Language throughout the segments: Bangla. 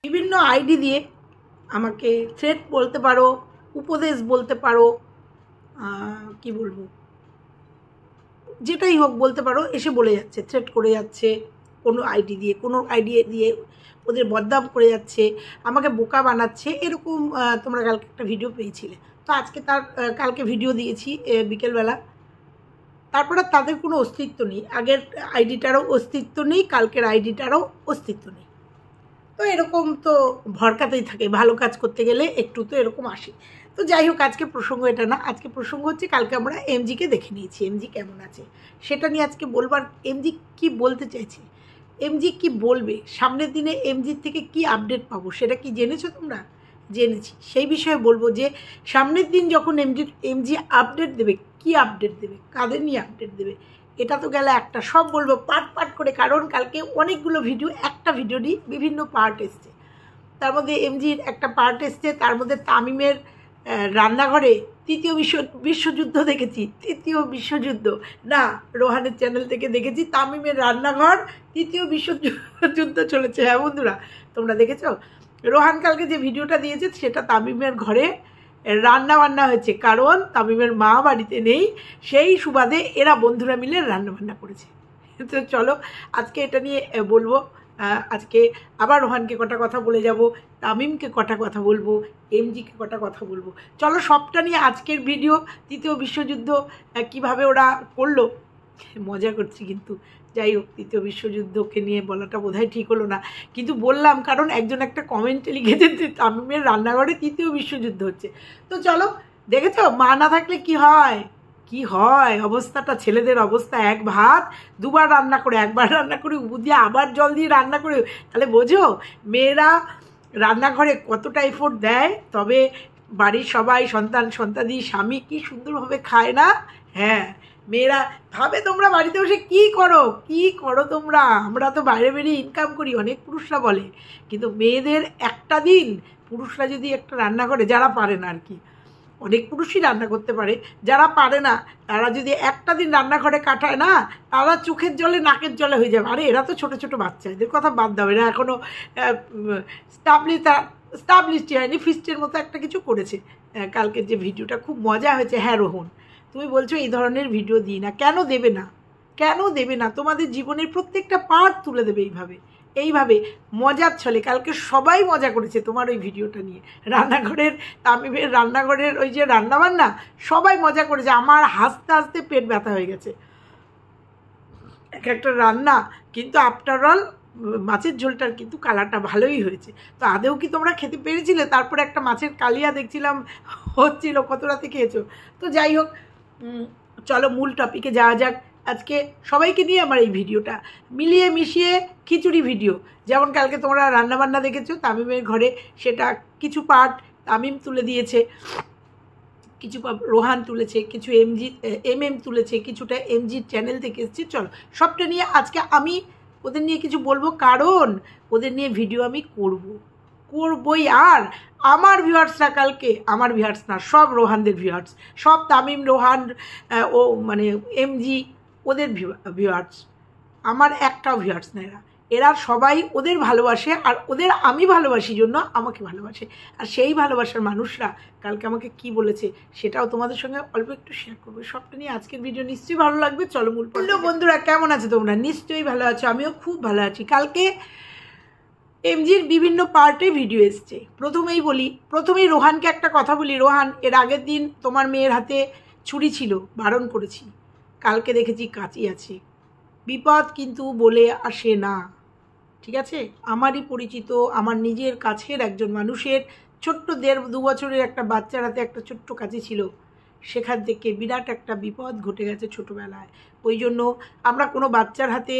বিভিন্ন আইডি দিয়ে আমাকে থ্রেট বলতে পারো, উপদেশ বলতে পারো, কি বলবো, যেটাই হোক বলতে পারো, এসে বলে যাচ্ছে, থ্রেট করে যাচ্ছে, কোনো আইডি দিয়ে ওদের বদনাম করে যাচ্ছে, আমাকে বোকা বানাচ্ছে, এরকম তোমরা কালকে একটা ভিডিও পেয়েছিলে। তো আজকে কালকে ভিডিও দিয়েছি বিকেলবেলা। তারপরে তাদের কোনো অস্তিত্ব নেই, আগের আইডিটারও অস্তিত্ব নেই, কালকের আইডিটারও অস্তিত্ব নেই। তো এরকম তো ভরকাতেই থাকে, ভালো কাজ করতে গেলে একটু তো এরকম আসে। তো যাই হোক, আজকে প্রসঙ্গ এটা না, আজকে প্রসঙ্গ হচ্ছে কালকে আমরা এমজিকে দেখে নিয়েছি, এমজি কেমন আছে সেটা নিয়ে আজকে বলবার। এমজি কি বলতে চাইছে, এমজি কি বলবে, সামনের দিনে এমজির থেকে কি আপডেট পাবো সেটা কি জেনেছো তোমরা? জেনেছি, সেই বিষয়ে বলবো যে সামনের দিন যখন এমজি আপডেট দেবে, কি আপডেট দেবে, কাদের নিয়ে আপডেট দেবে, এটা তো গেলে একটা, সব বলবো পার্ট করে, কারণ কালকে অনেকগুলো ভিডিও, একটা ভিডিওরই বিভিন্ন পার্ট এসছে। তার মধ্যে এমজির একটা পার্ট এসছে, তার মধ্যে তামিমের রান্নাঘরে তৃতীয় বিশ্বযুদ্ধ দেখেছি, তৃতীয় বিশ্বযুদ্ধ না, রোহানের চ্যানেল থেকে দেখেছি তামিমের রান্নাঘর তৃতীয় বিশ্বযুদ্ধ চলেছে। হ্যাঁ বন্ধুরা, তোমরা দেখেছো? রোহান কালকে যে ভিডিওটা দিয়েছে সেটা তামিমের ঘরে রান্না হয়েছে, কারণ তামিমের মা বাড়িতে নেই, সেই সুবাদে এরা বন্ধুরা মিলে রান্না করেছে। তো চলো আজকে এটা নিয়ে বলবো। আজকে আবার রোহানকে কটা কথা বলে যাব, তামিমকে কটা কথা বলবো, এমজিকে কটা কথা বলবো। চলো সবটা নিয়ে আজকের ভিডিও। তৃতীয় বিশ্বযুদ্ধ কিভাবে ওরা করলো, মজা করছি কিন্তু, যাই হোক, তৃতীয় বিশ্বযুদ্ধকে নিয়ে বলাটা বোধহয় ঠিক হলো না, কিন্তু বললাম কারণ একজন একটা কমেন্টে লিখেছে যে তামিমের রান্নাঘরে তৃতীয় বিশ্বযুদ্ধ হচ্ছে। তো চলো, দেখেছো মা না থাকলে কি হয়, কি হয় অবস্থাটা, ছেলেদের অবস্থা, এক ভাত দুবার রান্না করে, একবার রান্না করে উপর দিয়ে আবার জল দিয়ে রান্না করে, তাহলে বোঝো মেয়েরা রান্নাঘরে কতটা এফোর্ট দেয়। তবে বাড়ির সবাই, সন্তানাদি, স্বামী কি সুন্দরভাবে খায় না। হ্যাঁ, মেয়েরা ভাবে তোমরা বাড়িতে বসে কি করো তোমরা, আমরা তো বাইরে বেরিয়ে ইনকাম করি, অনেক পুরুষরা বলে, কিন্তু মেয়েদের একটা দিন, পুরুষরা যদি একটা রান্না করে, যারা পারে না আর কি, অনেক পুরুষই রান্না করতে পারে, যারা পারে না তারা যদি একটা দিন রান্নাঘরে কাটায় না, তারা চোখের জলে নাকের জলে হয়ে যাবে। আরে এরা তো ছোটো ছোটো বাচ্চা, এদের কথা বাদ দাও, এরা এখনও স্টাবলিশড হয়নি, ফিস্টের মতো একটা কিছু করেছে। কালকের যে ভিডিওটা খুব মজা হয়েছে। হ্যাঁ রোহন, তুমি বলছো এই ধরনের ভিডিও দিই না, কেন দেবে না? তোমাদের জীবনের প্রত্যেকটা পার্ট তুলে দেবে এইভাবে মজার ছলে। কালকে সবাই মজা করেছে তোমার ওই ভিডিওটা নিয়ে, তামিমের রান্নাঘরের ওই যে রান্নাবান্না, সবাই মজা করেছে। আমার হাসতে হাসতে পেট ব্যথা হয়ে গেছে, এক একটা রান্না। কিন্তু আফটার অল মাছের ঝোলটার কিন্তু কালারটা ভালোই হয়েছে। তো আদেও কি তোমরা খেতে পেরেছিলে? তারপরে একটা মাছের কালিয়া দেখছিলাম হচ্ছিল, কত রাতে খেয়েছো? তো যাই হোক, চলো মূল টপিকে যাওয়া যাক। আজকে সবাইকে নিয়ে আমার এই ভিডিওটা, মিলিয়ে মিশিয়ে খিচুড়ি ভিডিও। যেমন কালকে তোমরা রান্নাবান্না দেখেছো তামিমের ঘরে, সেটা কিছু পার্ট তামিম তুলে দিয়েছে, কিছু রোহান তুলেছে, কিছু এমএম তুলেছে, কিছুটা এমজির চ্যানেল থেকে এসেছে। চলো সবটা নিয়ে আজকে আমি ওদের নিয়ে কিছু বলবো, কারণ ওদের নিয়ে ভিডিও আমি করবই। আর আমার ভিউয়ার্সরা কালকে, আমার ভিউয়ার্স না, সব রোহানদের ভিউয়ার্স, সব তামিম রোহান ও মানে এমজি ওদের ভিউয়ার্স, আমার একটাও ভিউয়ার্স না। এরা সবাই ওদের ভালোবাসে, আর ওদের আমি ভালোবাসি জন্য আমাকে ভালোবাসে। আর সেই ভালোবাসার মানুষরা কালকে আমাকে কি বলেছে সেটাও তোমাদের সঙ্গে অল্প একটু শেয়ার করবো। সবটা নিয়ে আজকের ভিডিও নিশ্চয়ই ভালো লাগবে। চলো মূল পর্বে। বন্ধুরা কেমন আছে তোমরা? নিশ্চয়ই ভালো আছো, আমিও খুব ভালো আছি। কালকে এমজির বিভিন্ন পার্টে ভিডিও এসছে। প্রথমেই রোহানকে একটা কথা বলি। রোহান, এর আগের দিন তোমার মেয়ের হাতে ছুরি ছিল, বারণ করেছি, কালকে দেখেছি কাঁচি আছে। বিপদ কিন্তু বলে আসে না, ঠিক আছে? আমারই পরিচিত, আমার নিজের কাছের একজন মানুষের ছোট্ট 1.5-2 বছরের একটা বাচ্চার হাতে একটা ছোট্ট কাঁচি ছিল, সেখান থেকে বিরাট একটা বিপদ ঘটে গেছে ছোটোবেলায়। ওই জন্য আমরা কোনো বাচ্চার হাতে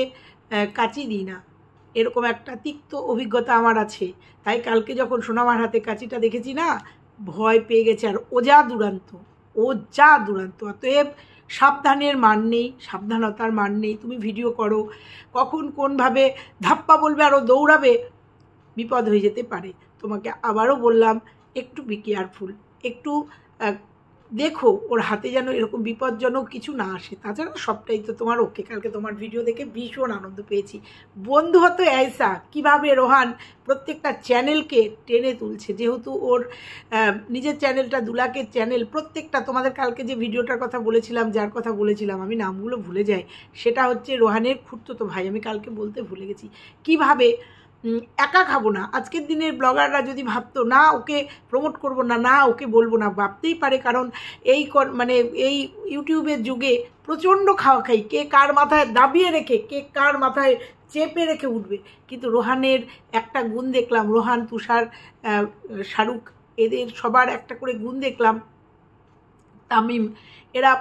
কাঁচি দিই না, এরকম একটা তিক্ত অভিজ্ঞতা আমার আছে। তাই কালকে যখন সোনামার হাতে কাঁচিটা দেখেছি না, ভয় পেয়ে গেছে। আর ও যা দুরান্ত। অতএব সাবধানের মান নেই, সাবধানতার মান নেই। তুমি ভিডিও করো, কখন কোনভাবে ধাপ্পা বলবে আরও দৌড়াবে, বিপদ হয়ে যেতে পারে। তোমাকে আবারও বললাম, একটু বি কেয়ারফুল, একটু দেখো ওর হাতে যেন এরকম বিপজ্জনক কিছু না আসে। তাছাড়া সবটাই তো তোমার ওকে। কালকে তোমার ভিডিও দেখে ভীষণ আনন্দ পেয়েছি। বন্ধু হতো ऐसा কীভাবে রোহান প্রত্যেকটা চ্যানেলকে টেনে তুলছে, যেহেতু ওর নিজের চ্যানেলটা দুলাকের চ্যানেল, প্রত্যেকটা তোমাদের কালকে যে ভিডিওটার কথা বলেছিলাম, যার কথা বলেছিলাম আমি নামগুলো ভুলে যাই, সেটা হচ্ছে রোহানের খুড়তুতো ভাই, আমি কালকে বলতে ভুলে গেছি। কীভাবে একা খাবো না, আজকের দিনের ব্লগাররা যদি ভাবতো না ওকে প্রমোট করবো না, না ওকে বলবো না, ভাবতেই পারে, কারণ মানে এই ইউটিউবের যুগে প্রচণ্ড খাওয়া খাই, কে কার মাথায় দাবিয়ে রেখে, কে কার মাথায় চেপে রেখে উঠবে। কিন্তু রোহানের একটা গুণ দেখলাম, রোহান, তুষার, শাহরুখ, এদের সবার একটা করে গুণ দেখলাম, তামিম, এরা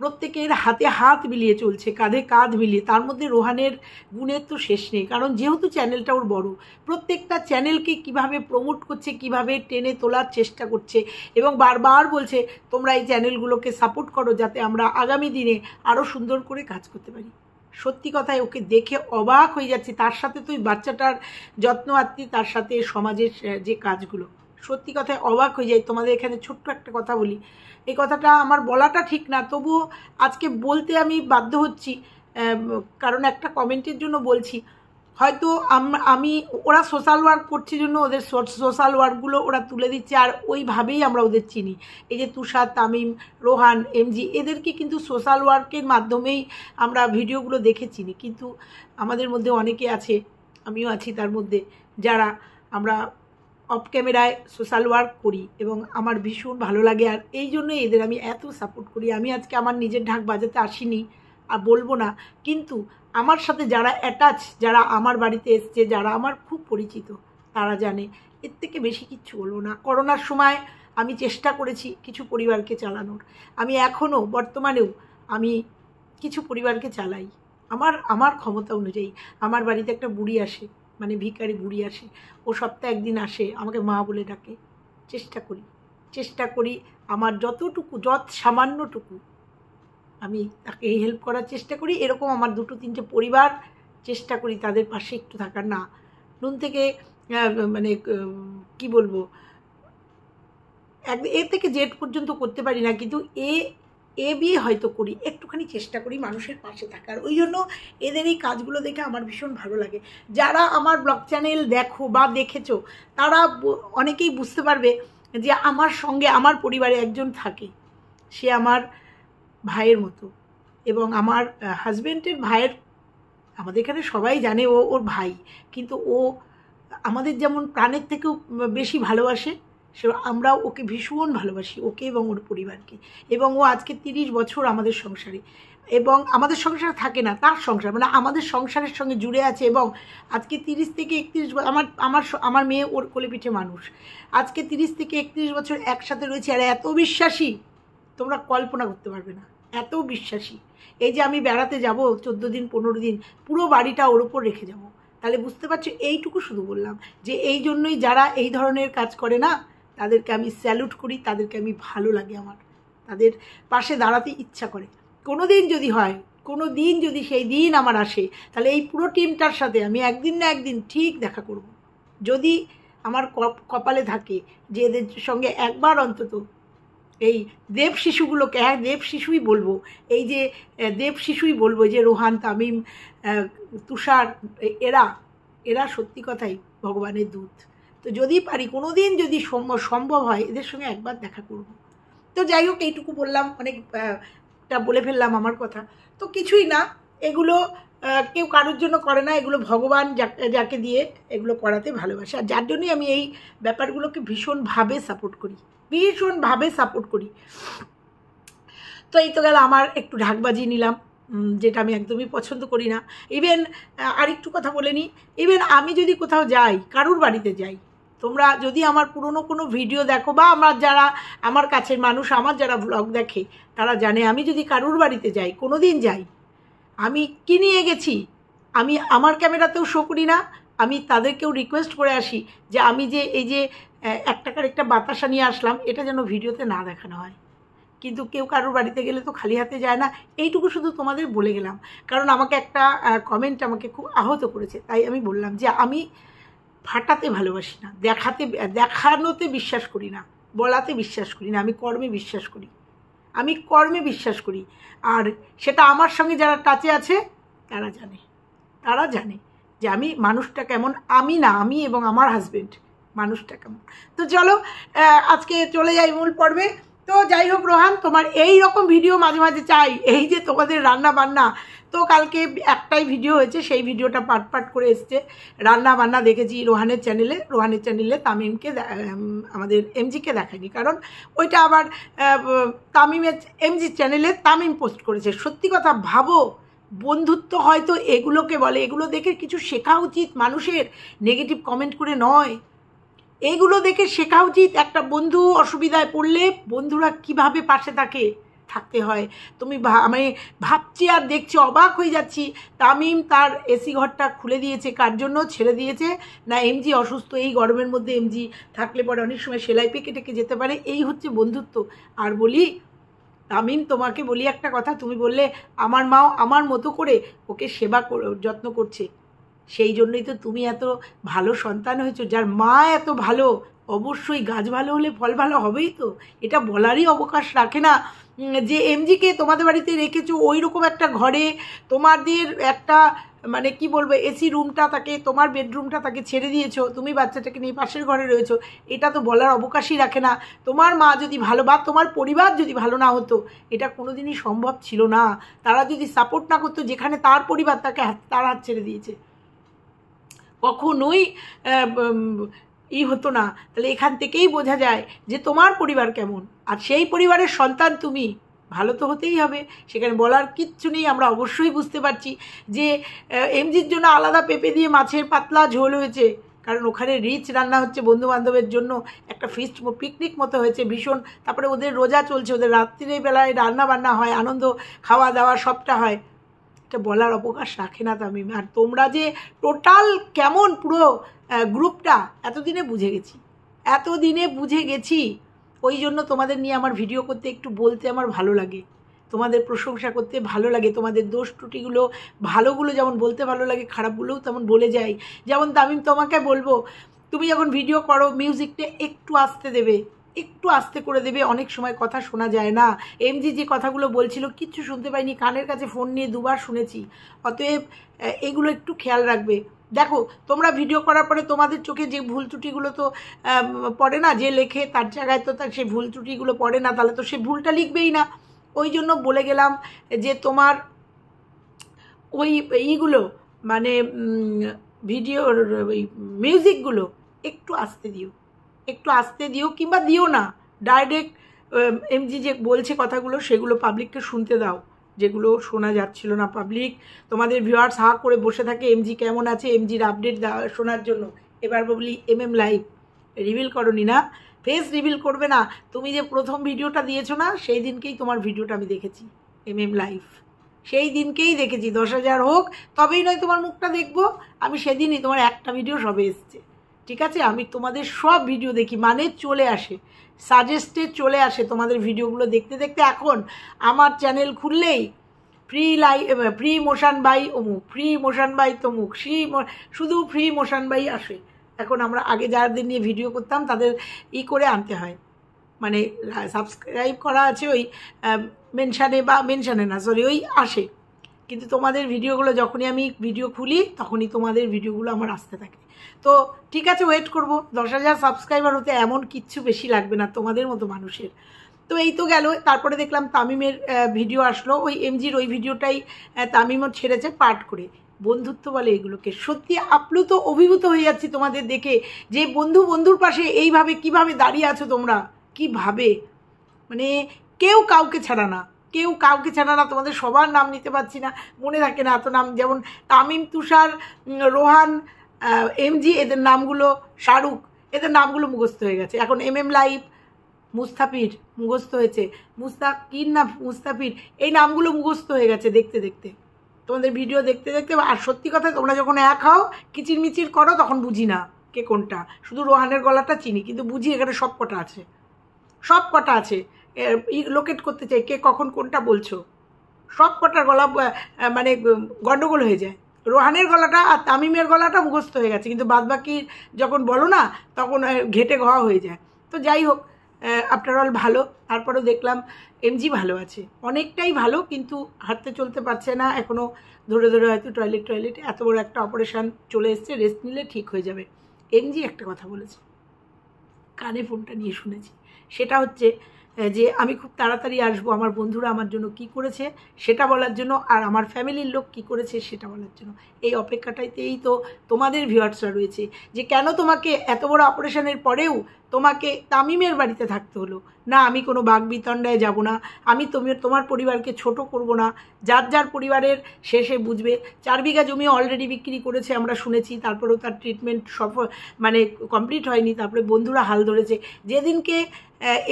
প্রত্যেকের হাতে হাত মিলিয়ে চলছে, কাঁধে কাঁধ মিলিয়ে। তার মধ্যে রোহানের গুণের তো শেষ নেই, কারণ যেহেতু চ্যানেলটা ওর বড়, প্রত্যেকটা চ্যানেলকে কিভাবে প্রমোট করছে, কিভাবে টেনে তোলার চেষ্টা করছে, এবং বারবার বলছে তোমরা এই চ্যানেলগুলোকে সাপোর্ট করো, যাতে আমরা আগামী দিনে আরও সুন্দর করে কাজ করতে পারি। সত্যি কথায় ওকে দেখে অবাক হয়ে যাচ্ছে। তার সাথে তো ওই বাচ্চাটার যত্ন আত্মি, তার সাথে সমাজের যে কাজগুলো, সত্যি কথায় অবাক হয়ে যায়। তোমাদের এখানে ছোট্ট একটা কথা বলি, এই কথাটা আমার বলাটা ঠিক না, তবুও আজকে বলতে আমি বাধ্য হচ্ছি, কারণ একটা কমেন্টের জন্য বলছি। হয়তো আমি ওরা সোশ্যাল ওয়ার্ক করছে জন্য ওদের সোশ্যাল ওয়ার্কগুলো ওরা তুলে দিচ্ছে, আর ওইভাবেই আমরা ওদের চিনি। এই যে তুষার, তামিম, রোহান, এমজি, এদেরকে কিন্তু সোশ্যাল ওয়ার্কের মাধ্যমেই আমরা ভিডিওগুলো দেখে চিনি। কিন্তু আমাদের মধ্যে অনেকে আছে, আমিও আছি তার মধ্যে, যারা আমরা অফ ক্যামেরায় সোশ্যাল ওয়ার্ক করি, এবং আমার ভীষণ ভালো লাগে, আর এই জন্যই এদের আমি এত সাপোর্ট করি। আমি আজকে আমার নিজের ঢাক বাজাতে আসিনি, আর বলবো না, কিন্তু আমার সাথে যারা অ্যাটাচ, যারা আমার বাড়িতে এসছে, যারা আমার খুব পরিচিত, তারা জানে। এর থেকে বেশি কিচ্ছু বলবো না। করোনার সময় আমি চেষ্টা করেছি কিছু পরিবারকে চালানোর, আমি এখনও বর্তমানেও আমি কিছু পরিবারকে চালাই আমার ক্ষমতা অনুযায়ী। আমার বাড়িতে একটা বুড়ি আসে, মানে ভিখারি বুড়ি আসে, ও সপ্তাহে একদিন আসে, আমাকে মা বলে ডাকে। চেষ্টা করি আমার যতটুকু, সামান্যটুকু আমি তাকে হেল্প করার চেষ্টা করি। এরকম আমার 2-3টে পরিবার চেষ্টা করি তাদের পাশে একটু থাকার। না নুন থেকে মানে কি বলবো, এ থেকে জেড পর্যন্ত করতে পারি না, কিন্তু এ বিয়ে হয়তো করি, একটুখানি চেষ্টা করি মানুষের পাশে থাকার। ওই জন্য এদের এই কাজগুলো দেখে আমার ভীষণ ভালো লাগে। যারা আমার ব্লগ চ্যানেল দেখো বা দেখেছো, তারা অনেকেই বুঝতে পারবে যে আমার সঙ্গে আমার পরিবারে একজন থাকে, সে আমার ভাইয়ের মতো, এবং আমার হাজব্যান্ডের ভাইয়ের, আমাদের এখানে সবাই জানে ওর ভাই, কিন্তু ও আমাদের যেমন প্রাণের থেকেও বেশি ভালোবাসে, সে আমরাও ওকে ভীষণ ভালোবাসি, ওকে এবং ওর পরিবারকে। এবং ও আজকে 30 বছর আমাদের সংসারে, এবং আমাদের সংসারে থাকে না, তার সংসার, মানে আমাদের সংসারের সঙ্গে জুড়ে আছে। এবং আজকে 30 থেকে 31 আমার মেয়ে ওর কোলে পিঠে মানুষ, আজকে 30 থেকে 31 বছর একসাথে রয়েছে, আর এত বিশ্বাসী তোমরা কল্পনা করতে পারবে না, এত বিশ্বাসী। এই যে আমি বেড়াতে যাব 14 দিন 15 দিন, পুরো বাড়িটা ওর ওপর রেখে যাব। তাহলে বুঝতে পারছো, এইটুকু শুধু বললাম যে এই জন্যই যারা এই ধরনের কাজ করে না, তাদেরকে আমি স্যালুট করি, তাদেরকে আমি ভালো লাগে, আমার তাদের পাশে দাঁড়াতে ইচ্ছা করে। কোনো দিন যদি সেই দিন আমার আসে, তাহলে এই পুরো টিমটার সাথে আমি একদিন না একদিন ঠিক দেখা করব। যদি আমার কপালে থাকে যে এদের সঙ্গে একবার অন্তত এই দেব শিশুগুলোকে, হ্যাঁ দেব শিশুই বলবো, এই যে দেব শিশুই বলবো, যে রোহান, তামিম, তুষার, এরা সত্যি কথাই ভগবানের দূত। তো যদি পারি, কোনো দিন যদি সম্ভব হয়, এদের সঙ্গে একবার দেখা করব। তো যাই হোক, এইটুকু বললাম, অনেকটা বলে ফেললাম আমার কথা। তো কিছুই না, এগুলো কেউ কারোর জন্য করে না, এগুলো ভগবান যাকে দিয়ে এগুলো করাতে ভালোবাসে, আর যার জন্যই আমি এই ব্যাপারগুলোকে ভীষণভাবে সাপোর্ট করি। তো এই তো গেল আমার একটু ঢাকবাজি নিলাম, যেটা আমি একদমই পছন্দ করি না। ইভেন আরেকটু কথা বলে নিই, ইভেন আমি যদি কোথাও যাই, কারুর বাড়িতে যাই, তোমরা যদি আমার পুরনো কোনো ভিডিও দেখো, বা যারা আমার কাছের মানুষ, আমার যারা ব্লগ দেখে, তারা জানে আমি যদি কারুর বাড়িতে যাই, কোনো দিন যাই, আমি কি নিয়ে গেছি আমি আমার ক্যামেরাতেও শো করি না। আমি তাদেরকেও রিকোয়েস্ট করে আসি যে আমি যে এই যে 1 টাকার একটা বাতাসা নিয়ে আসলাম, এটা যেন ভিডিওতে না দেখানো হয়। কিন্তু কেউ কারোর বাড়িতে গেলে তো খালি হাতে যায় না। এইটুকু শুধু তোমাদের বলে গেলাম, কারণ আমাকে একটা কমেন্ট আমাকে খুব আহত করেছে, তাই আমি বললাম যে আমি ফাটাতে ভালোবাসি না, দেখানোতে বিশ্বাস করি না। বলাতে বিশ্বাস করি না, আমি কর্মে বিশ্বাস করি, আমি কর্মে বিশ্বাস করি। আর সেটা আমার সঙ্গে যারা টাচে আছে তারা জানে যে আমি মানুষটা কেমন, আমি না, আমি এবং আমার হাজবেন্ড মানুষটা কেমন। তো চলো আজকে চলে যাই মূল পর্বে। তো যাই হোক রোহান, তোমার এই রকম ভিডিও মাঝে মাঝে চাই, এই যে তোমাদের রান্না বান্না। তো কালকে একটাই ভিডিও হয়েছে, সেই ভিডিওটা পাট করে এসছে, রান্না বান্না দেখেছি রোহানের চ্যানেলে তামিমকে, আমাদের এমজিকে দেখায়নি, কারণ ওইটা আবার তামিমের এমজির চ্যানেলে তামিম পোস্ট করেছে। সত্যি কথা ভাবো, বন্ধুত্ব হয়তো এগুলোকে বলে, এগুলো দেখে কিছু শেখা উচিত মানুষের, নেগেটিভ কমেন্ট করে নয়, এগুলো দেখে শেখা উচিত। একটা বন্ধু অসুবিধায় পড়লে বন্ধুরা কিভাবে পাশে থাকতে হয়। তুমি আমি ভাবছি আর দেখছি, অবাক হয়ে যাচ্ছি, তামিম তার এসি ঘরটা খুলে দিয়েছে, কার জন্য ছেড়ে দিয়েছে না, এমজি অসুস্থ, এই গরমের মধ্যে এমজি থাকলে পরে অনেক সময় সেলাই পেকে যেতে পারে, এই হচ্ছে বন্ধুত্ব। আর বলি তামিম, তোমাকে বলি একটা কথা, তুমি বললে আমার মাও আমার মতো করে ওকে সেবা যত্ন করছে, সেই জন্যই তো তুমি এত ভালো সন্তান হয়েছো। যার মা এত ভালো, অবশ্যই গাছ ভালো হলে ফল ভালো হবেই। তো এটা বলারই অবকাশ রাখে না যে এমজিকে তোমাদের বাড়িতে রেখেছো ওই রকম একটা ঘরে, তোমাদের একটা মানে কি বলবো, এসি রুমটা তাকে, তোমার বেডরুমটা তাকে ছেড়ে দিয়েছো, তুমি বাচ্চাটাকে নিয়ে পাশের ঘরে রয়েছো, এটা তো বলার অবকাশই রাখে না। তোমার মা যদি ভালো বা তোমার পরিবার যদি ভালো না হতো, এটা কোনোদিনই সম্ভব ছিল না। তারা যদি সাপোর্ট না করতো, যেখানে তার পরিবার তাকে তার হাত ছেড়ে দিয়েছে, কখনোই হতো না। তাহলে এখান থেকেই বোঝা যায় যে তোমার পরিবার কেমন, আর সেই পরিবারের সন্তান তুমি, ভালো তো হতেই হবে, সেখানে বলার কিচ্ছু নেই। আমরা অবশ্যই বুঝতে পারছি যে এমজির জন্য আলাদা পেঁপে দিয়ে মাছের পাতলা ঝোল হয়েছে, কারণ ওখানে রিচ রান্না হচ্ছে, বন্ধুবান্ধবের জন্য একটা ফিস্ট পিকনিক মতো হয়েছে ভীষণ। তারপরে ওদের রোজা চলছে, ওদের রাত্রির বেলায় রান্না বান্না হয়, আনন্দ খাওয়া দাওয়া সবটা হয়, এটা বলার অবকাশ রাখে না তামিম। আর তোমরা যে টোটাল কেমন পুরো গ্রুপটা এতদিনে বুঝে গেছি, ওই জন্য তোমাদের নিয়ে আমার ভিডিও করতে, একটু বলতে আমার ভালো লাগে, তোমাদের প্রশংসা করতে ভালো লাগে, তোমাদের দোষ ত্রুটিগুলো ভালোগুলো যেমন বলতে ভালো লাগে, খারাপগুলোও তেমন বলে যাই। যেমন তামিম, তোমাকে বলবো, তুমি যখন ভিডিও করো মিউজিকটা একটু আস্তে করে দেবে, অনেক সময় কথা শোনা যায় না। এমজি যে কথাগুলো বলছিল কিচ্ছু শুনতে পাইনি, কানের কাছে ফোন নিয়ে দুবার শুনেছি, অতএব এগুলো একটু খেয়াল রাখবে। দেখো, তোমরা ভিডিও করার পরে তোমাদের চোখে যে ভুল ত্রুটিগুলো তো পড়ে না, যে লেখে তার জায়গায় তো তার সেই ভুল ত্রুটিগুলো পড়ে না, তাহলে তো সে ভুলটা লিখবেই না। ওই জন্য বলে গেলাম যে তোমার ওই এইগুলো মানে ভিডিওর ওই মিউজিকগুলো একটু আস্তে দিও, কিংবা দিও না, ডাইরেক্ট এমজি যে বলছে কথাগুলো সেগুলো পাবলিককে শুনতে দাও, যেগুলো শোনা যাচ্ছিল না। পাবলিক তোমাদের ভিউয়ার্স হা করে বসে থাকে এমজি কেমন আছে, এমজির আপডেট শোনার জন্য। এবার বলি এমএম লাইভ রিভিল করনি না, ফেস রিভিল করবে না। তুমি যে প্রথম ভিডিওটা দিয়েছো না, সেই দিনকেই তোমার ভিডিওটা আমি দেখেছি, এমএম লাইভ সেই দিনকেই দেখেছি। 10,000 হোক তবেই নয় তোমার মুখটা দেখবো আমি, সেদিনই তোমার একটা ভিডিও সবে এসছে, ঠিক আছে? আমি তোমাদের সব ভিডিও দেখি, মানে চলে আসে সাজেস্টেড, চলে আসে তোমাদের ভিডিওগুলো দেখতে। এখন আমার চ্যানেল খুললেই ফ্রি মোশন বাই অমুক, ফ্রি মোশন বাই তমুক, শুধু ফ্রি মোশন বাই আসে। এখন আমরা আগে যাদের নিয়ে ভিডিও করতাম তাদের করে আনতে হয়, মানে সাবস্ক্রাইব করা আছে ওই মেনশানে না, সরি, ওই আসে। কিন্তু তোমাদের ভিডিওগুলো যখনই আমি ভিডিও খুলি তখনই তোমাদের ভিডিওগুলো আমার আসতে থাকে। তো ঠিক আছে, ওয়েট করব। 10,000 সাবস্ক্রাইবার হতে এমন কিচ্ছু বেশি লাগবে না তোমাদের মতো মানুষের। তো এই তো গেল। তারপরে দেখলাম তামিমের ভিডিও আসলো, ওই এমজির ওই ভিডিওটাই তামিমও ছেড়েছে পাঠ করে। বন্ধুত্ব বলে এগুলোকে। সত্যি আপ্লুত অভিভূত হয়ে যাচ্ছি তোমাদের দেখে, যে বন্ধুর পাশে এইভাবে কিভাবে দাঁড়িয়ে আছো তোমরা, কিভাবে, মানে কেউ কাউকে ছাড়া না, তোমাদের সবার নাম নিতে পারছি না, মনে থাকে না এত নাম। যেমন তামিম, তুষার, রোহান, এমজি, এদের নামগুলো, শাহরুখ, এদের নামগুলো মুখস্থ হয়ে গেছে। এখন এমএম লাইভ, মুস্তাফির মুখস্থ হয়েছে, মুস্তাফির, এই নামগুলো মুখস্থ হয়ে গেছে দেখতে দেখতে, তোমাদের ভিডিও দেখতে দেখতে। আর সত্যি কথা, তোমরা যখন এক হও কিচিরমিচির করো তখন বুঝি না কে কোনটা, শুধু রোহানের গলাটা চিনি, কিন্তু বুঝি এখানে সব কটা আছে, লোকেট করতে চাই কে কখন কোনটা বলছো। সব কটার গলা মানে গন্ডগোল হয়ে যায়। রোহানের গলাটা আর তামিমের গলাটা মুখস্থ হয়ে গেছে, কিন্তু বাদবাকি যখন বলো না তখন ঘেটে ঘা হয়ে যায়। তো যাই হোক, আফটার অল ভালো। তারপরেও দেখলাম এমজি ভালো আছে, অনেকটাই ভালো, কিন্তু হাঁটতে চলতে পারছে না এখনও, ধরে ধরে হয়তো টয়লেটে এত বড় একটা অপারেশান চলে এসছে, রেস্ট নিলে ঠিক হয়ে যাবে। এমজি একটা কথা বলেছে, কানে ফোনটা নিয়ে শুনেছি, সেটা হচ্ছে যে আমি খুব তাড়াতাড়ি আসবো, আমার বন্ধুরা আমার জন্য কি করেছে সেটা বলার জন্য, আর আমার ফ্যামিলির লোক কি করেছে সেটা বলার জন্য। এই অপেক্ষাটাইতেই তো তোমাদের ভিউয়ার্সরা রয়েছে, যে কেন তোমাকে এত বড় অপারেশনের পরেও তোমাকে তামিমের বাড়িতে থাকতে হলো। না, আমি কোনো বাগবিতণ্ডায় যাব না, আমি তোমার পরিবারকে ছোট করব না, যার যার পরিবারের শেষে বুঝবে। 4 বিঘা জমি অলরেডি বিক্রি করেছে আমরা শুনেছি, তারপরেও তার ট্রিটমেন্ট সফল মানে কমপ্লিট হয়নি, তারপরে বন্ধুরা হাল ধরেছে। যেদিনকে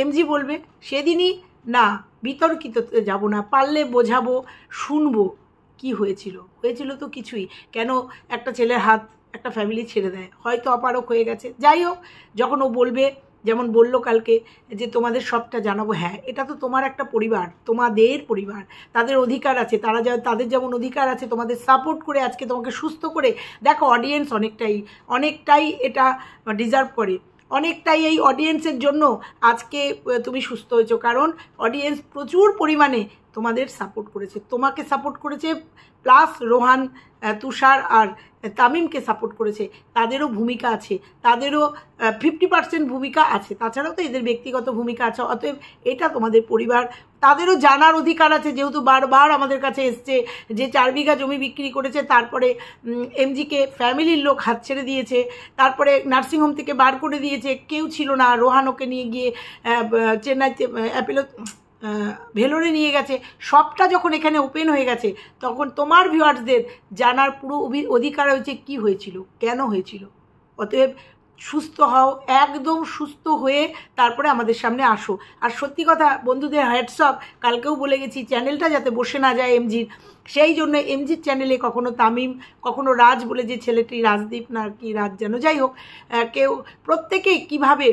এমজি বলবে সেদিনই না, বিতর্কিত যাব না, পারলে বোঝাবো, শুনবো কি হয়েছিল তো কিছুই, কেন একটা ছেলের হাত একটা ফ্যামিলি ছেড়ে দেয়, হয়তো অপারক হয়ে গেছে, যাই হোক, যখন ও বলবে, যেমন বললো কালকে যে তোমাদের সবটা জানাবো, হ্যাঁ এটা তো তোমার একটা পরিবার, তোমাদের পরিবার, তাদের অধিকার আছে, তাদের যেমন অধিকার আছে তোমাদের সাপোর্ট করে আজকে তোমাকে সুস্থ করে। দেখো অডিয়েন্স অনেকটাই এটা ডিজার্ভ করে, অনেকটাই এই অডিয়েন্সের জন্য আজকে তুমি সুস্থ হয়েছো, কারণ অডিয়েন্স প্রচুর পরিমাণে তোমাদের সাপোর্ট করেছে, তোমাকে সাপোর্ট করেছে, প্লাস রোহান, তুষার আর তামিমকে সাপোর্ট করেছে, তাদেরও ভূমিকা আছে, তাদেরও 50% ভূমিকা আছে, তাছাড়াও তো এদের ব্যক্তিগত ভূমিকা আছে। অতএব এটা তোমাদের পরিবার, তাদেরও জানার অধিকার আছে, যেহেতু বারবার আমাদের কাছে এসছে যে 4 বিঘা জমি বিক্রি করেছে, তারপরে এমজিকে ফ্যামিলির লোক হাত ছেড়ে দিয়েছে, তারপরে নার্সিংহোম থেকে বার করে দিয়েছে, কেউ ছিল না, রোহান ওকে নিয়ে গিয়ে চেন্নাইতে ভেলোরে নিয়ে গেছে, সবটা যখন এখানে ওপেন হয়ে গেছে, তখন তোমার ভিউয়ার্সদের জানার পুরো অধিকার হয়েছে কি হয়েছিল, কেন হয়েছিল। অতএব সুস্থ হও, একদম সুস্থ হয়ে তারপরে আমাদের সামনে আসো। আর সত্যি কথা বন্ধুদের হ্যাটসঅপ, কালকেও বলে গেছি চ্যানেলটা যাতে বসে না যায় এমজির, সেই জন্য এমজির চ্যানেলে কখনো তামিম, কখনো রাজ বলে যে ছেলেটি, রাজদীপ না কি রাজ যেন, যাই হোক, কেউ প্রত্যেকেই কীভাবে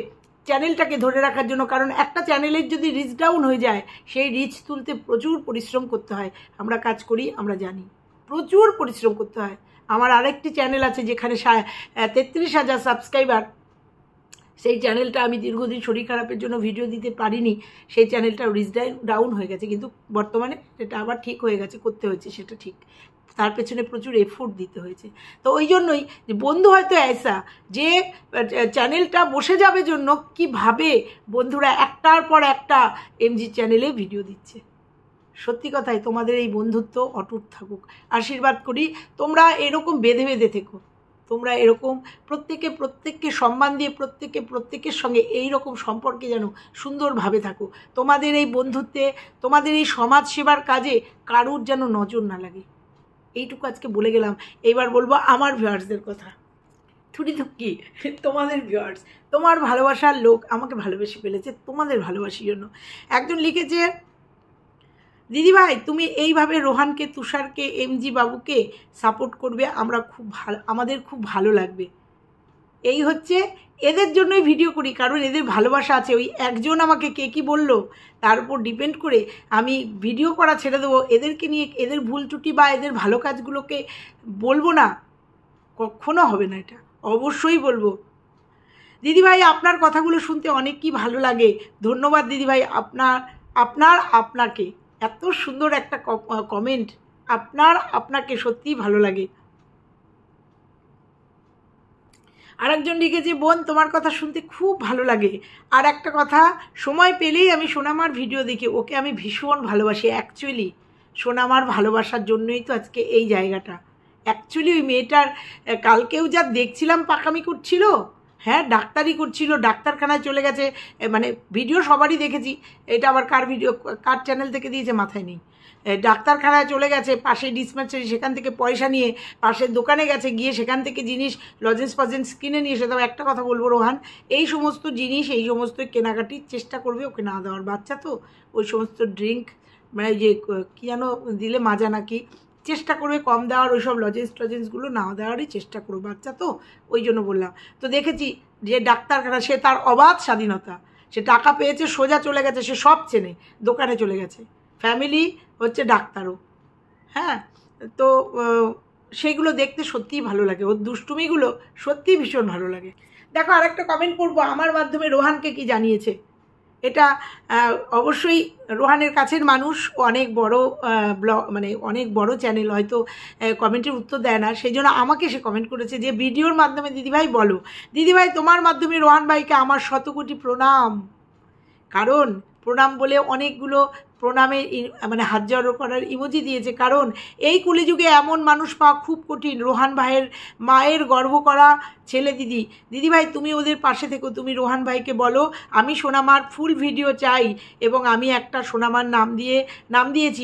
চ্যানেলটাকে ধরে রাখার জন্য, কারণ একটা চ্যানেলের যদি রিচ ডাউন হয়ে যায়, সেই রিচ তুলতে প্রচুর পরিশ্রম করতে হয়, আমরা কাজ করি আমরা জানি, প্রচুর পরিশ্রম করতে হয়। আমার আরেকটি চ্যানেল আছে যেখানে 33,000 সাবস্ক্রাইবার, সেই চ্যানেলটা আমি দীর্ঘদিন শরীর খারাপের জন্য ভিডিও দিতে পারিনি, সেই চ্যানেলটা রিচ ডাউন হয়ে গেছে, কিন্তু বর্তমানে সেটা আবার ঠিক হয়ে গেছে, করতে হয়েছে সেটা ঠিক, তার পেছনে প্রচুর এফোর্ট দিতে হয়েছে। তো ওই জন্যই যে বন্ধু হয়তো ऐसा যে চ্যানেলটা বসে যাবে জন্য কিভাবে বন্ধুরা একটার পর একটা এমজি চ্যানেলে ভিডিও দিচ্ছে। সত্যি কথাই তোমাদের এই বন্ধুত্ব অটুট থাকুক, আশীর্বাদ করি, তোমরা এরকম বেঁধে বেঁধে থেকো, তোমরা এরকম প্রত্যেককে সম্মান দিয়ে প্রত্যেকের সঙ্গে এই রকম সম্পর্কে যেন সুন্দরভাবে থাকো, তোমাদের এই বন্ধুত্বে, তোমাদের এই সমাজ সেবার কাজে কারুর যেন নজর না লাগে, এইটুকু আজকে বলে গেলাম। এইবার বলবো আমার ভিউয়ার্সদের কথা, থুকি তোমাদের ভিউয়ার্স, তোমার ভালোবাসার লোক আমাকে ভালোবেসে ফেলেছে তোমাদের ভালোবাসার জন্য। একজন লিখেছে, দিদিভাই তুমি এইভাবে রোহানকে, তুষারকে, এমজি বাবুকে সাপোর্ট করবে, আমাদের খুব ভালো লাগবে। এই হচ্ছে এদের জন্যই ভিডিও করি, কারণ এদের ভালোবাসা আছে। ওই একজন আমাকে কে কী বললো তার উপর ডিপেন্ড করে আমি ভিডিও করা ছেড়ে দেবো, এদেরকে নিয়ে এদের ভুল ত্রুটি বা এদের ভালো কাজগুলোকে বলবো না, কখনো হবে না, এটা অবশ্যই বলবো। দিদিভাই আপনার কথাগুলো শুনতে অনেকই ভালো লাগে, ধন্যবাদ দিদিভাই, আপনাকে এত সুন্দর একটা কমেন্ট, আপনাকে সত্যিই ভালো লাগে। আরেকজন লিখেছে, বোন তোমার কথা শুনতে খুব ভালো লাগে, আর একটা কথা, সময় পেলেই আমি সোনামার ভিডিও দেখি, ওকে আমি ভীষণ ভালোবাসি। অ্যাকচুয়ালি সোনামার ভালোবাসার জন্যই তো আজকে এই জায়গাটা। অ্যাকচুয়ালি ওই মেয়েটার কালকেও যা দেখছিলাম পাকামি করছিল, হ্যাঁ ডাক্তারি করছিল, ডাক্তারখানায় চলে গেছে, মানে ভিডিও সবারই দেখেছি, এটা আবার কার চ্যানেল থেকে দিয়েছে মাথায় নেই, ডাক্তারখানায় চলে গেছে, পাশে ডিসপেন্সারি, সেখান থেকে পয়সা নিয়ে পাশের দোকানে গেছে, গিয়ে সেখান থেকে জিনিস লজেন্স কিনে নিয়ে এসে। তবে একটা কথা বলবো রোহান, এই সমস্ত জিনিস, এই সমস্ত কেনাকাটির চেষ্টা করবে ওকে না দেওয়ার, বাচ্চা তো, ওই সমস্ত ড্রিঙ্ক মানে যে কী যেন দিলে মাজা নাকি, চেষ্টা করবে কম দেওয়ার, ওইসব লজেন্সগুলো না দেওয়ারই চেষ্টা করো, বাচ্চা তো, ওই জন্য বললাম। তো দেখেছি যে ডাক্তারখানা, সে তার অবাধ স্বাধীনতা, সে টাকা পেয়েছে সোজা চলে গেছে, সে সব চেনে, দোকানে চলে গেছে, ফ্যামিলি হচ্ছে ডাক্তারও, হ্যাঁ। তো সেইগুলো দেখতে সত্যিই ভালো লাগে, ওর দুষ্টুমিগুলো সত্যিই ভীষণ ভালো লাগে। দেখো আরেকটা কমেন্ট পড়বো, আমার মাধ্যমে রোহানকে কি জানিয়েছে, এটা অবশ্যই রোহানের কাছের মানুষ, অনেক বড় ব্লগ, মানে অনেক বড় চ্যানেল, হয়তো কমেন্টের উত্তর দেয় না, সেই জন্য আমাকে সে কমেন্ট করেছে যে ভিডিওর মাধ্যমে দিদিভাই বলো। দিদিভাই তোমার মাধ্যমে রোহান ভাইকে আমার 100 কোটি প্রণাম। কারণ প্রণাম বলে অনেকগুলো প্রণামের মানে হাত জড়ো করার ইমোজি দিয়েছে, কারণ এই কলিযুগে এমন মানুষ পাওয়া খুব কঠিন। রোহান ভাইয়ের মায়ের গর্ব করা ছেলে দিদিভাই তুমি ওদের পাশে থেকো, তুমি রোহান ভাইকে বলো আমি সোনামার ফুল ভিডিও চাই, এবং আমি একটা সোনামার নাম দিয়েছি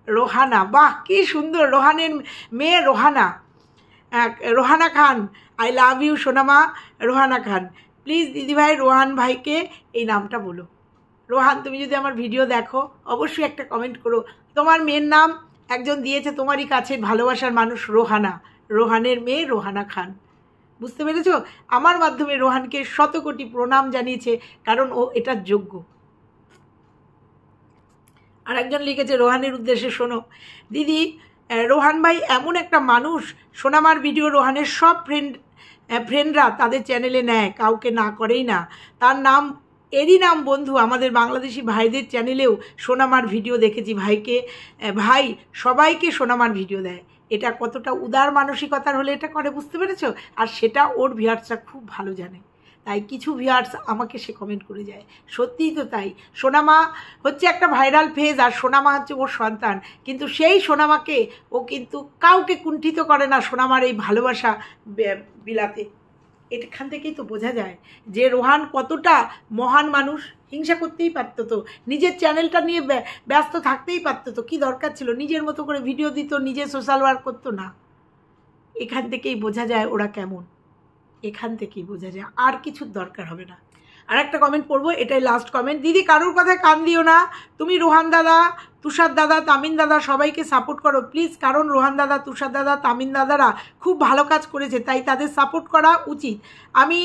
রোহানা। বাহ কি সুন্দর, রোহানের মেয়ে রোহানা খান। আই লাভ ইউ সোনামা রোহানা খান। প্লিজ দিদিভাই রোহান ভাইকে এই নামটা বলো। রোহান তুমি যদি আমার ভিডিও দেখো অবশ্যই একটা কমেন্ট করো। তোমার মেয়ের নাম একজন দিয়েছে তোমারই কাছে ভালোবাসার মানুষ, রোহানের মেয়ে রোহানা খান। বুঝতে পেরেছ? আমার মাধ্যমে রোহানকে 100 কোটি প্রণাম জানিয়েছে, কারণ ও এটার যোগ্য। আর একজন লিখেছে রোহানের উদ্দেশ্যে, শোনো দিদি, রোহান ভাই এমন একটা মানুষ, সোনামার ভিডিও রোহানের সব ফ্রেন্ডরা তাদের চ্যানেলে নেয়, কাউকে না করেই না। তার নাম, এরই নাম বন্ধু, আমাদের বাংলাদেশি ভাইদের চ্যানেলেও সোনামার ভিডিও দেখেছি। ভাই সবাইকে সোনামার ভিডিও দেয়। এটা কতটা উদার মানসিকতার হলে এটা করে, বুঝতে পেরেছো? আর সেটা ওর ভিউয়ার্সরা খুব ভালো জানে, তাই কিছু ভিউয়ার্স আমাকে সে কমেন্ট করে যায়। সত্যিই তো তাই। সোনামা হচ্ছে একটা ভাইরাল ফেজ, আর সোনামা হচ্ছে ওর সন্তান, কিন্তু সেই সোনামাকে ও কিন্তু কাউকে কুণ্ঠিত করে না সোনামার এই ভালোবাসা বিলাতে। এখান থেকেই তো বোঝা যায় যে রোহান কতটা মহান মানুষ। হিংসা করতেই পারতো তো, নিজের চ্যানেলটা নিয়ে ব্যস্ত থাকতেই পারতো তো, কী দরকার ছিল? নিজের মতো করে ভিডিও দিত, নিজে সোশ্যাল ওয়ার্ক করতো না। এখান থেকেই বোঝা যায় ওরা কেমন, এখান থেকেই বোঝা যায়, আর কিছুর দরকার হবে না। আর একটা কমেন্ট পড়বো, এটাই লাস্ট কমেন্ট। দিদি কারোর কথায় কান দিও না, তুমি রোহান দাদা, তুষার দাদা, তামিন দাদা সবাইকে সাপোর্ট করো প্লিজ, কারণ রোহান দাদা, তুষার দাদা, তামিন দাদারা খুব ভালো কাজ করেছে, তাই তাদের সাপোর্ট করা উচিত। আমি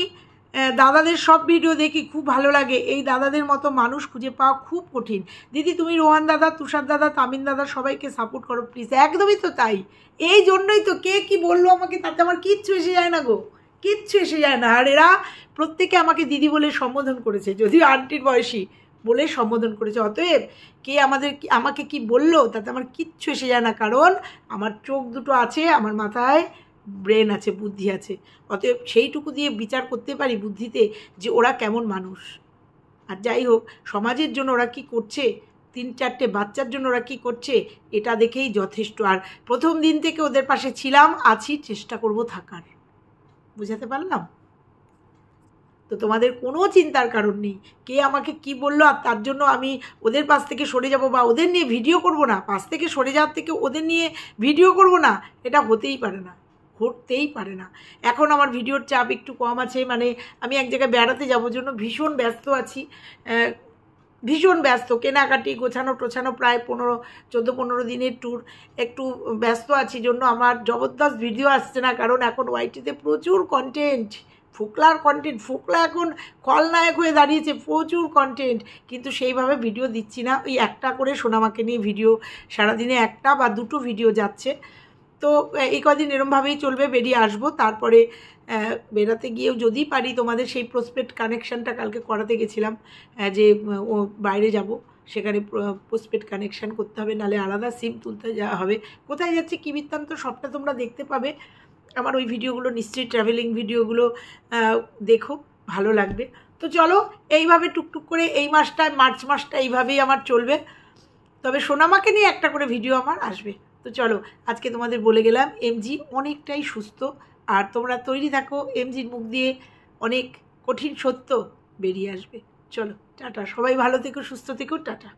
দাদাদের সব ভিডিও দেখি, খুব ভালো লাগে। এই দাদাদের মতো মানুষ খুঁজে পাওয়া খুব কঠিন। দিদি তুমি রোহান দাদা, তুষার দাদা, তামিন দাদা সবাইকে সাপোর্ট করো প্লিজ। একদমই তো তাই, এই জন্যই তো কে কি বললো আমাকে তাতে আমার কিচ্ছু এসে যায় না গো, কিচ্ছু এসে যায় না। আর এরা প্রত্যেকে আমাকে দিদি বলে সম্বোধন করেছে, যদিও আন্টির বয়সী বলে সম্বোধন করেছে। অতএব কে আমাকে কি বললো তাতে আমার কিচ্ছু এসে যায় না, কারণ আমার চোখ দুটো আছে, আমার মাথায় ব্রেন আছে, বুদ্ধি আছে। অতএব সেইটুকু দিয়ে বিচার করতে পারি বুদ্ধিতে যে ওরা কেমন মানুষ। আর যাই হোক, সমাজের জন্য ওরা কি করছে, 3-4টে বাচ্চার জন্য ওরা কী করছে, এটা দেখেই যথেষ্ট। আর প্রথম দিন থেকে ওদের পাশে ছিলাম, আছি, চেষ্টা করব থাকার। বুঝাতে পারলাম তো? তোমাদের কোনো চিন্তার কারণ নেই কে আমাকে কি বললো আর তার জন্য আমি ওদের পাশ থেকে সরে যাব বা ওদের নিয়ে ভিডিও করব না। পাশ থেকে সরে যাওয়ার থেকে ওদের নিয়ে ভিডিও করব না, এটা হতেই পারে না, ঘটতেই পারে না। এখন আমার ভিডিওর চাপ একটু কম আছে, মানে আমি এক জায়গায় বেড়াতে যাবো জন্য ভীষণ ব্যস্ত আছি, ভীষণ ব্যস্ত, কেনাকাটি গোছানো টোছানো, প্রায় 14-15 দিনের ট্যুর, একটু ব্যস্ত আছি জন্য আমার জবরদস্ত ভিডিও আসছে না। কারণ এখন ওয়াইটিতে প্রচুর কন্টেন্ট, ফোকলার কন্টেন্ট, ফোকলা এখন খলনায়ক হয়ে দাঁড়িয়েছে, প্রচুর কন্টেন্ট, কিন্তু সেইভাবে ভিডিও দিচ্ছি না। ওই একটা করে সোনামাকে নিয়ে ভিডিও, সারাদিনে 1 বা 2 ভিডিও যাচ্ছে। তো এই কদিন এরমভাবেই চলবে, বেরিয়ে আসবো। তারপরে বেড়াতে গিয়েও যদি পারি তোমাদের সেই পোস্টপেড কানেকশানটা কালকে করাতে গেছিলাম, যে ও বাইরে যাব, সেখানে পোস্টপেড কানেকশান করতে হবে, নাহলে আলাদা সিম তুলতে যাওয়া হবে। কোথায় যাচ্ছে কী বৃত্তান্ত সবটা তোমরা দেখতে পাবে। আমার ওই ভিডিওগুলো নিশ্চয়ই ট্রাভেলিং ভিডিওগুলো দেখো, ভালো লাগবে। তো চলো এইভাবে টুকটুক করে এই মাসটায়, মার্চ মাসটা এইভাবেই আমার চলবে। তবে সোনামাকে নিয়ে একটা করে ভিডিও আমার আসবে। তো চলো আজকে তোমাদের বলে গেলাম এমজি অনেকটাই সুস্থ, আর তোমরা তৈরি থাকো, এমজির মুখ দিয়ে অনেক কঠিন সত্য বেরিয়ে আসবে। চলো টাটা, সবাই ভালো থেকো, সুস্থ থেকো, টাটা।